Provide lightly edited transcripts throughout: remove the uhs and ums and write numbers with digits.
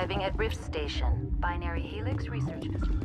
Arriving at Rift Station, Binary Helix Research Facility.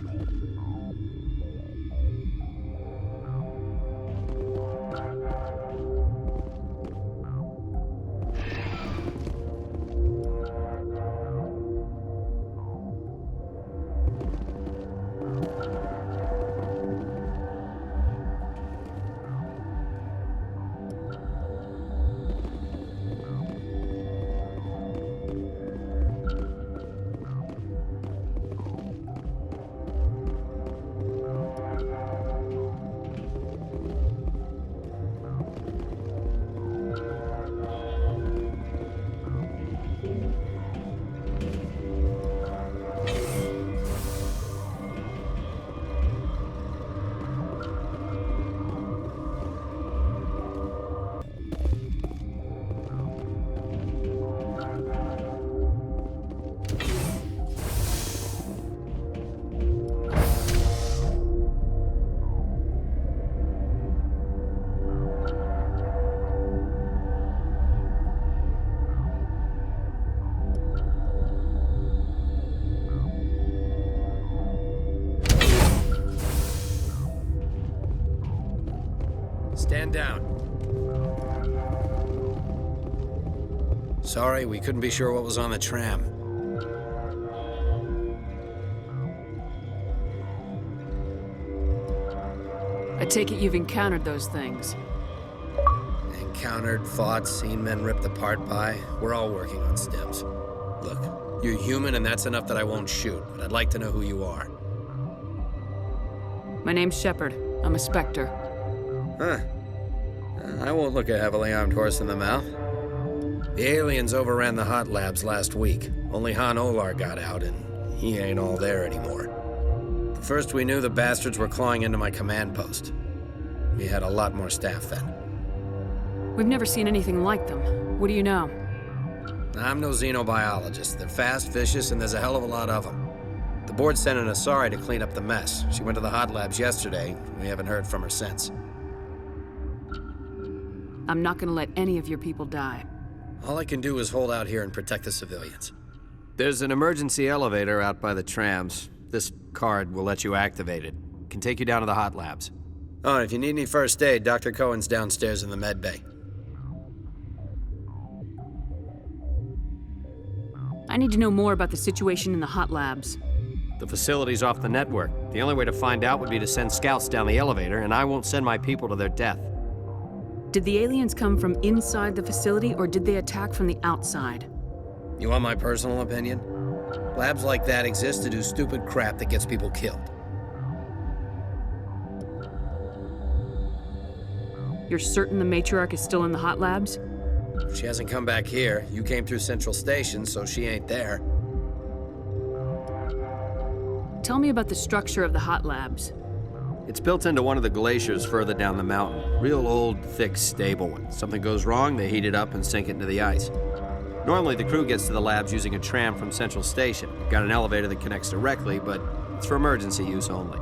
Stand down. Sorry, we couldn't be sure what was on the tram. I take it you've encountered those things. Encountered, fought, seen men ripped apart by. We're all working on stems. Look, you're human and that's enough that I won't shoot, but I'd like to know who you are. My name's Sheppard. I'm a Spectre. Huh. I won't look a heavily armed horse in the mouth. The aliens overran the hot labs last week. Only Han Olar got out, and he ain't all there anymore. The first we knew, the bastards were clawing into my command post. We had a lot more staff then. We've never seen anything like them. What do you know? I'm no xenobiologist. They're fast, vicious, and there's a hell of a lot of them. The board sent an Asari to clean up the mess. She went to the hot labs yesterday. We haven't heard from her since. I'm not gonna let any of your people die. All I can do is hold out here and protect the civilians. There's an emergency elevator out by the trams. This card will let you activate it. Can take you down to the hot labs. Oh, and if you need any first aid, Dr. Cohen's downstairs in the med bay. I need to know more about the situation in the hot labs. The facility's off the network. The only way to find out would be to send scouts down the elevator, and I won't send my people to their death. Did the aliens come from inside the facility, or did they attack from the outside? You want my personal opinion? Labs like that exist to do stupid crap that gets people killed. You're certain the Matriarch is still in the hot labs? She hasn't come back here. You came through Central Station, so she ain't there. Tell me about the structure of the hot labs. It's built into one of the glaciers further down the mountain. Real old, thick, stable. When something goes wrong, they heat it up and sink it into the ice. Normally, the crew gets to the labs using a tram from Central Station. We've got an elevator that connects directly, but it's for emergency use only.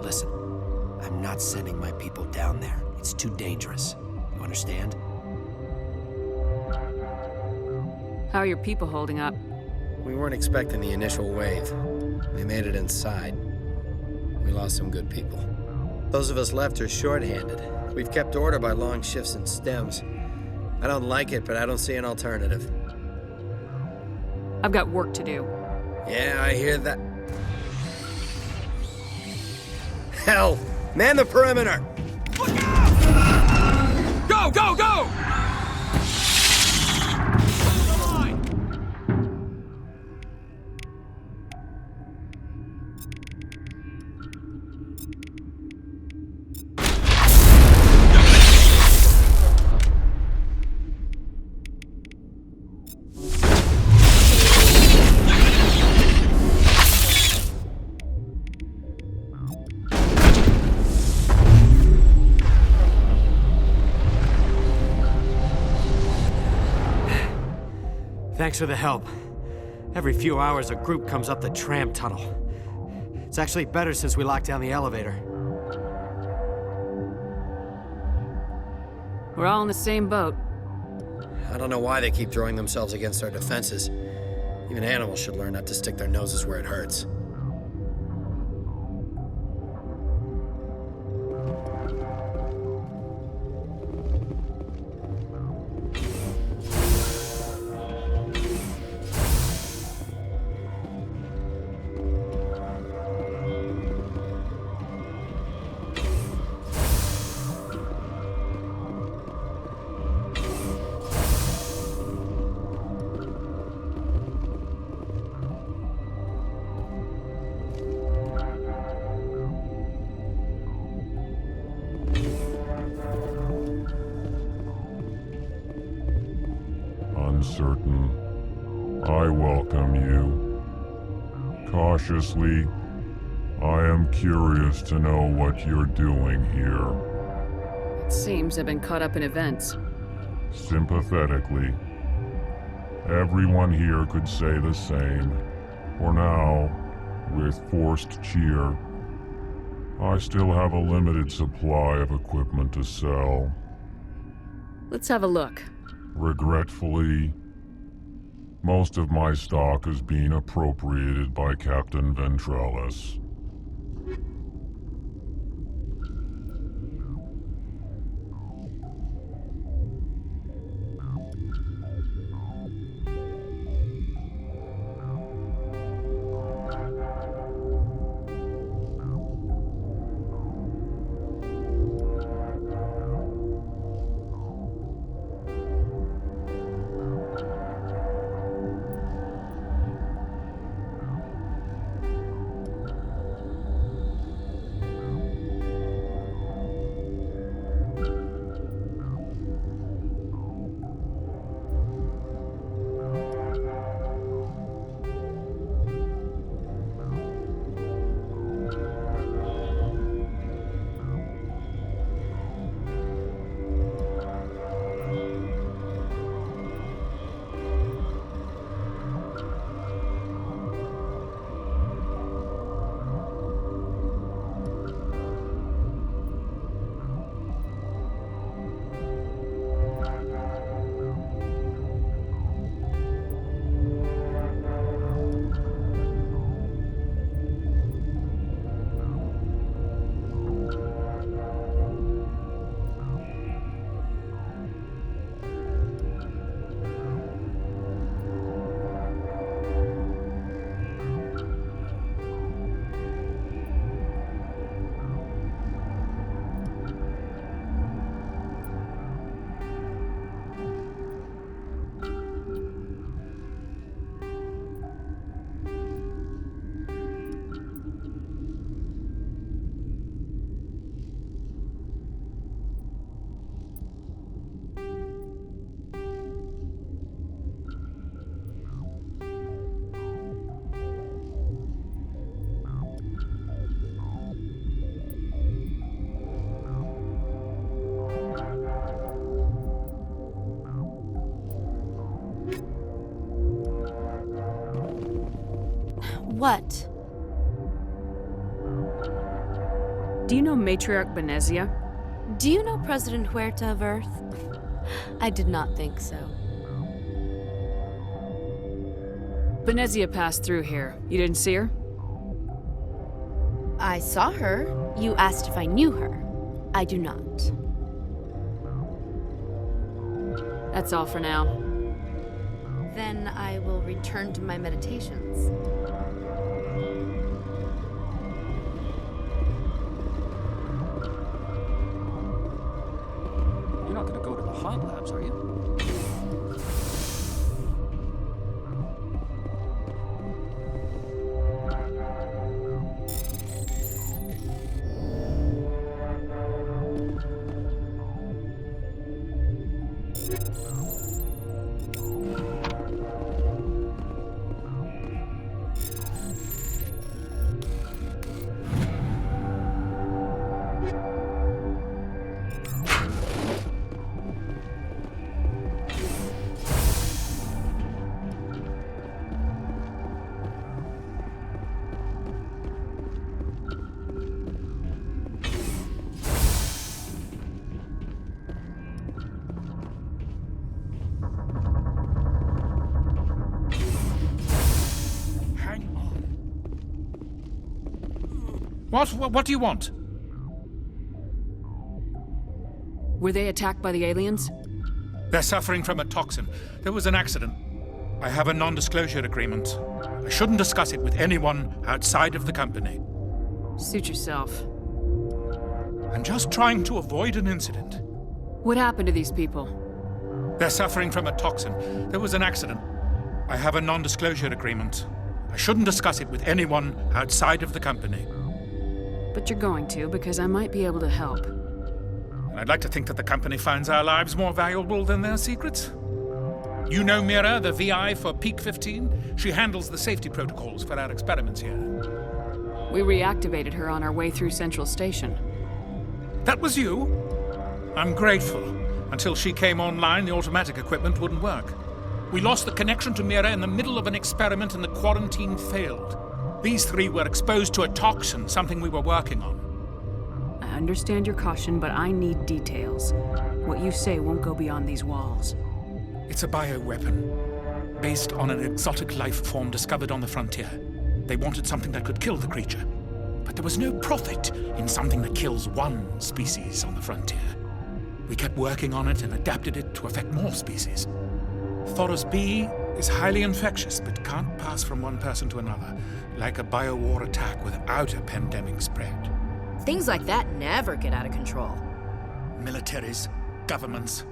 Listen. I'm not sending my people down there. It's too dangerous. You understand? How are your people holding up? We weren't expecting the initial wave. We made it inside. We lost some good people. Those of us left are short-handed. We've kept order by long shifts and stems. I don't like it, but I don't see an alternative. I've got work to do. Yeah, I hear that. Hell! Man the perimeter! Look out! Go, go, go! Thanks for the help. Every few hours, a group comes up the tram tunnel. It's actually better since we locked down the elevator. We're all in the same boat. I don't know why they keep throwing themselves against our defenses. Even animals should learn not to stick their noses where it hurts. Uncertain, I welcome you. Cautiously, I am curious to know what you're doing here. It seems I've been caught up in events. Sympathetically, everyone here could say the same. For now, with forced cheer, I still have a limited supply of equipment to sell. Let's have a look. Regretfully, most of my stock is being appropriated by Captain Ventrellis. What? Do you know Matriarch Benezia? Do you know President Huerta of Earth? I did not think so. Benezia passed through here. You didn't see her? I saw her. You asked if I knew her. I do not. That's all for now. Then I will return to my meditations. You're not gonna go to the hot labs, are you? What do you want? Were they attacked by the aliens? They're suffering from a toxin. There was an accident. I have a non-disclosure agreement. I shouldn't discuss it with anyone outside of the company. Suit yourself. I'm just trying to avoid an incident. What happened to these people? They're suffering from a toxin. There was an accident. I have a non-disclosure agreement. I shouldn't discuss it with anyone outside of the company. But you're going to, because I might be able to help. And I'd like to think that the company finds our lives more valuable than their secrets. You know Mira, the VI for Peak 15? She handles the safety protocols for our experiments here. We reactivated her on our way through Central Station. That was you? I'm grateful. Until she came online, the automatic equipment wouldn't work. We lost the connection to Mira in the middle of an experiment and the quarantine failed. These three were exposed to a toxin, something we were working on. I understand your caution, but I need details. What you say won't go beyond these walls. It's a bioweapon, based on an exotic life form discovered on the frontier. They wanted something that could kill the creature. But there was no profit in something that kills one species on the frontier. We kept working on it and adapted it to affect more species. Thoros B is highly infectious, but can't pass from one person to another, like a biowar attack without a pandemic spread. Things like that never get out of control. Militaries, governments,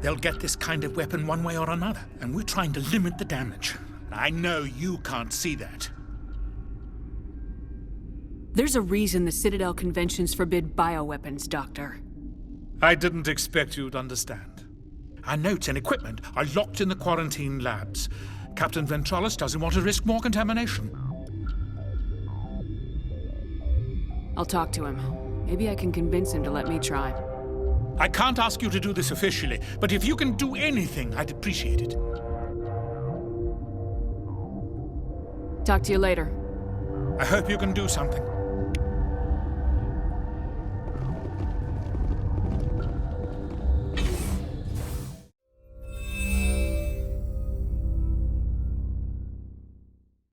they'll get this kind of weapon one way or another, and we're trying to limit the damage. I know you can't see that. There's a reason the Citadel conventions forbid bioweapons, Doctor. I didn't expect you'd understand. Our notes and equipment are locked in the quarantine labs. Captain Ventralis doesn't want to risk more contamination. I'll talk to him. Maybe I can convince him to let me try. I can't ask you to do this officially, but if you can do anything, I'd appreciate it. Talk to you later. I hope you can do something.